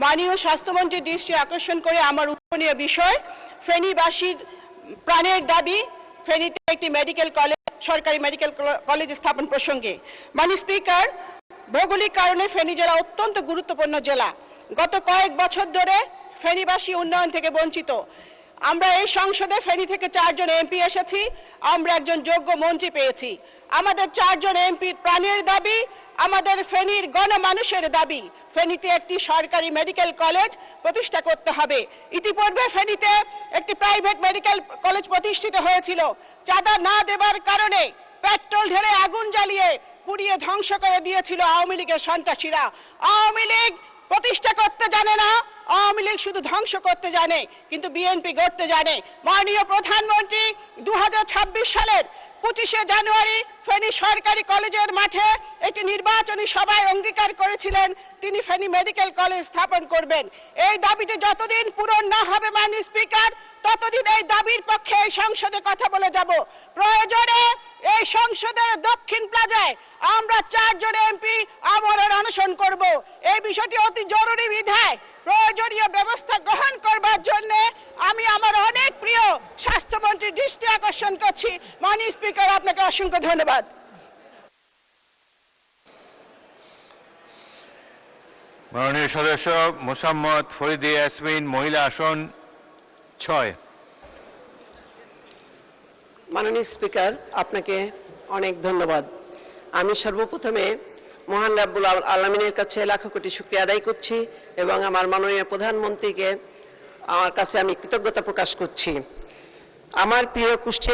মাননীয় স্বাস্থ্যমন্ত্রীর দৃষ্টি আকর্ষণ করে আমার উত্তরণীয় বিষয় ফেনীবাসীর প্রাণের দাবি ফেনীতে একটি মেডিকেল কলেজ সরকারি মেডিকেল কলেজ স্থাপন প্রসঙ্গে। মাননীয় স্পিকার, ভৌগোলিক কারণে ফেনী জেলা অত্যন্ত গুরুত্বপূর্ণ জেলা। গত কয়েক বছর ধরে ফেনীবাসী উন্নয়ন থেকে বঞ্চিত। আমরা এই সংসদে ফেনী থেকে 4 জন এমপি এসেছি, আমরা একজন যোগ্য মন্ত্রী পেয়েছি। আমাদের 4 জন এমপির প্রাণের দাবি, আমাদের ফেনীর গণমানুষের দাবি ফেনীতে একটি সরকারি মেডিকেল কলেজ প্রতিষ্ঠা করতে হবে। ইতিপূর্বে ফেনীতে একটি প্রাইভেট মেডিকেল কলেজ প্রতিষ্ঠিত হয়েছিল। চাঁদা না দেবার কারণে পেট্রোল ঢেলে আগুন জ্বালিয়ে পুড়িয়ে ধ্বংস করে দিয়েছিল আওয়ামী লীগের সন্ত্রাসীরা। আওয়ামী লীগ প্রতিষ্ঠা করতে জানে না, আওয়ামী লীগ শুধু ধ্বংস করতে জানে, কিন্তু বিএনপি গড়তে জানে। মাননীয় প্রধানমন্ত্রী 2026 সালের 25শে জানুয়ারি ফেনী সরকারি কলেজের মাঠে একটি নির্বাচনী সভায় অঙ্গীকার করেছিলেন তিনি ফেনী মেডিকেল কলেজ স্থাপন করবেন। এই দাবিটি যতদিন পূরণ না হবে মাননীয় স্পিকার, ততদিন এই দাবির পক্ষে এই সংসদে কথা বলে যাব। প্রয়োজনে এই সংসদের দক্ষিণ প্লাজায় আমরা 4 জন এমপি আমরণ অনশন করব। এই বিষয়টি অতি জরুরি বিধায় প্রয়োজনীয় ব্যবস্থা গ্রহণ করবার জন্য আমি আমার অনেক প্রিয় স্বাস্থ্যমন্ত্রীর দৃষ্টি আকর্ষণ করছি। মাননীয় স্পিকার, আপনাকে অসংখ্য ধন্যবাদ। মাননীয় সদস্য মোসাম্মদ ফরিদে ইয়াসমিন, মহিলা আসন 6। মাননীয় স্পিকার, আপনাকে অনেক ধন্যবাদ। আমি সর্বপ্রথমে মহান রাব্বুল আলামিনের কাছে লাখ কোটি শুকরিয়া আদায় করছি এবং আমার মাননীয় প্রধানমন্ত্রীকে আমার কাছে আমি কৃতজ্ঞতা প্রকাশ করছি। আমার প্রিয় কুষ্টিয়া